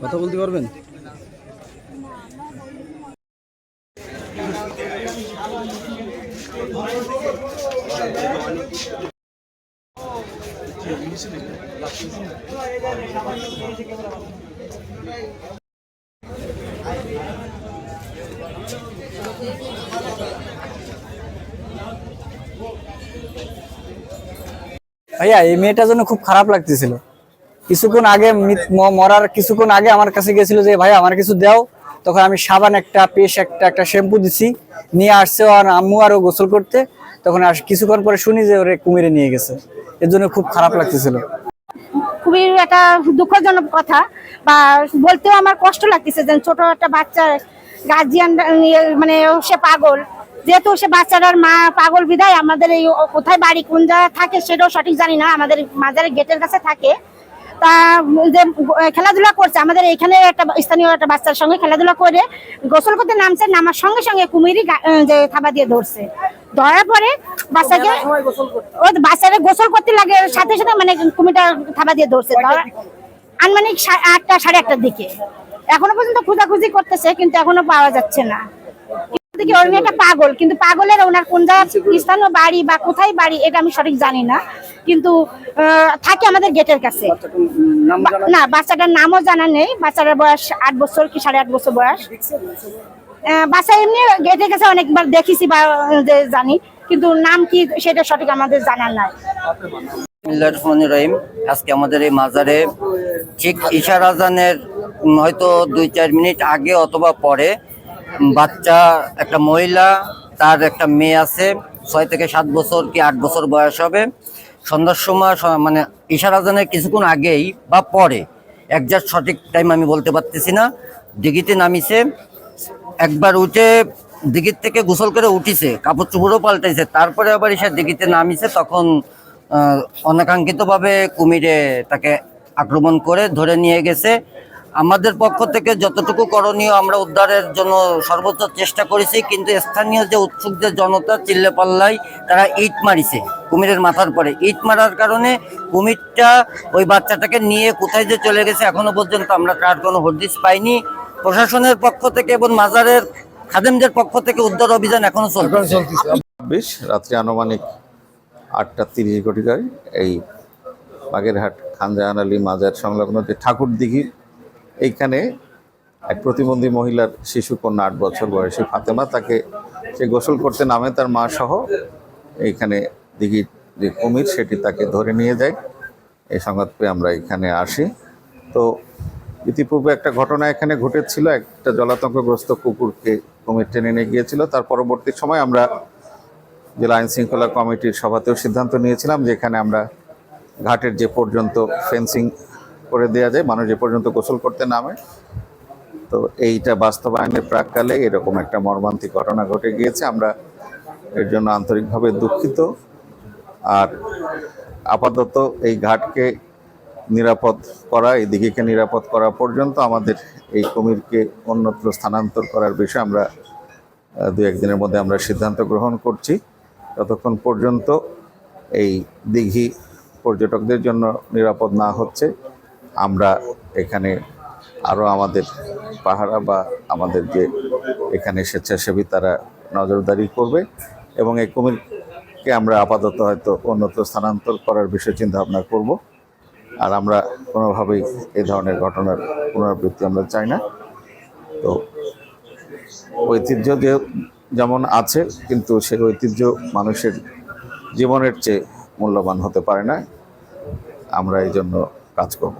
কথা বলতে পারবেন? ভাইয়া, এই মেয়েটার জন্য খুব খারাপ লাগতেছিল। কিছুক্ষণ আগে মরার কিছুক্ষণ আগে আমার কাছে গেছিল যে ভাই আমার কিছু দাও। তখন আমি সাবান একটা, পেস্ট একটা শ্যাম্পু দিছি, নিয়ে আসছে আর আম্মু আরো গোসল করতে। তখন কিছুক্ষণ পরে শুনি যে ওরে কুমিরে নিয়ে গেছে। এর জন্য খুব খারাপ লাগতেছিল। খুবই একটা দুঃখজনক কথা, বা বলতেও আমার কষ্ট লাগতেছে যে ছোট একটা বাচ্চা গার্জিয়ান মানে সে পাগল, যেহেতু সে বাচ্চাটার মা পাগল বিদায় আমাদের এই কোথায় বাড়ি কোন জায়গায় থাকে সেটাও সঠিক জানি না, আমাদের মাজারের গেটের কাছে থাকে। তা যে খেলাধুলা করছে আমাদের এখানে একটা স্থানীয় একটা বাচ্চার সঙ্গে খেলাধুলা করে গোসল করতে নামছে, নামার সঙ্গে সঙ্গে কুমিরই যে থাবা দিয়ে ধরছে। ধরার পরে বাচ্চাকে ওই বাচ্চাকে গোসল করতে লাগে সাথে সাথে মানে কুমিরটা থাবা দিয়ে ধরছে। আনুমানিক 8টা 8:30টার দিকে। এখনো পর্যন্ত খোঁজাখুঁজি করতেছে কিন্তু এখনো পাওয়া যাচ্ছে না। একটা পাগল, কিন্তু পাগলের ওনার কোন স্থানীয় বাড়ি বা কোথায় বাড়ি এটা আমি সঠিক জানি না, কিন্তু থাকে আমাদের গেটের কাছে। না, বাচ্চাটার নামও জানা নেই। বাচ্চাটার বয়স 8 বছর কি 8.5 বছর বয়স। বাচ্চা এমনি গেটের কাছে অনেকবার দেখেছি বা জানি, কিন্তু নাম কি সেটা সঠিক আমাদের জানার নাই। রহিম, আজকে আমাদের এই মাজারে ঠিক ইশার আজানের হয়তো 2-4 মিনিট আগে অথবা পরে বাচ্চা একটা মহিলা, তার একটা মেয়ে আছে 6 থেকে 7 বছর কি 8 বছর বয়স হবে। সন্ধ্যার সময় মানে ইশার আজানের কিছুক্ষণ আগেই বা পরে, একজাক্ট সঠিক টাইম আমি বলতে পারতেছি না, দিঘিতে নামিছে। একবার উঠে দিঘির থেকে গোসল করে উঠিছে, কাপড় চোপড়ও পাল্টাইছে, তারপরে আবার এসে দিঘিতে নামিছে। তখন অনাকাঙ্ক্ষিতভাবে কুমিরে তাকে আক্রমণ করে ধরে নিয়ে গেছে। আমাদের পক্ষ থেকে যতটুকু করণীয় আমরা উদ্ধারের জন্য সর্বোচ্চ চেষ্টা করেছি, কিন্তু স্থানীয় যে উৎসুকদের জনতা চিল্লাপাল্লায় তারা ইট মারিছে কুমিরের মাথার পরে। ইট মারার কারণে কুমিরটা ওই বাচ্চাটাকে নিয়ে কোথায় যে চলে গেছে এখনো পর্যন্ত আমরা তার কোনো হদিস পাইনি। প্রশাসনের পক্ষ থেকে এবং মাজারের খাদেমদের পক্ষ থেকে উদ্ধার অভিযান এখনো চলছে। রাত্রি আনুমানিক 8:30 ঘটিকায় এই বাগেরহাট খান জাহান আলী মাজার সংলগ্ন যে ঠাকুর দিঘি, এইখানে এক প্রতিবন্ধী মহিলার শিশুকন্যা 8 বছর বয়সী ফাতেমা, তাকে সে গোসল করতে নামে তার মা সহ। এইখানে দিঘির যে কুমির সেটি তাকে ধরে নিয়ে যায়। এই সংবাদ পেয়ে আমরা এখানে আসি। তো ইতিপূর্বে একটা ঘটনা এখানে ঘটেছিল, একটা জলাতঙ্কগ্রস্ত কুকুরকে কুমির টেনে নিয়ে গিয়েছিল। তার পরবর্তী সময় আমরা জেলা আইন শৃঙ্খলা কমিটির সভাতেও সিদ্ধান্ত নিয়েছিলাম যে এখানে আমরা ঘাটের যে পর্যন্ত ফেন্সিং করে দেওয়া যায়, মানুষ যে পর্যন্ত গোসল করতে নামে। তো এইটা বাস্তবায়নের প্রাককালে এরকম একটা মর্মান্তিক ঘটনা ঘটে গিয়েছে। আমরা এর জন্য আন্তরিকভাবে দুঃখিত। আর আপাতত এই ঘাটকে নিরাপদ করা, এই দিঘিকে নিরাপদ করা পর্যন্ত আমাদের এই কুমিরকে অন্যত্র স্থানান্তর করার বিষয়ে আমরা 2-1 দিনের মধ্যে আমরা সিদ্ধান্ত গ্রহণ করছি। ততক্ষণ পর্যন্ত এই দিঘি পর্যটকদের জন্য নিরাপদ না হচ্ছে, আমরা এখানে আরও আমাদের পাহারা বা আমাদের যে এখানে স্বেচ্ছাসেবী তারা নজরদারি করবে এবং এই কুমিরকে আমরা আপাতত হয়তো অন্যত্র স্থানান্তর করার বিষয়ে চিন্তা ভাবনা করব। আর আমরা কোনোভাবেই এই ধরনের ঘটনার পুনরাবৃত্তি আমরা চাই না। তো ঐতিহ্য যেমন আছে, কিন্তু সেই ঐতিহ্য মানুষের জীবনের চেয়ে মূল্যবান হতে পারে না। আমরা এই জন্য কাজ করব।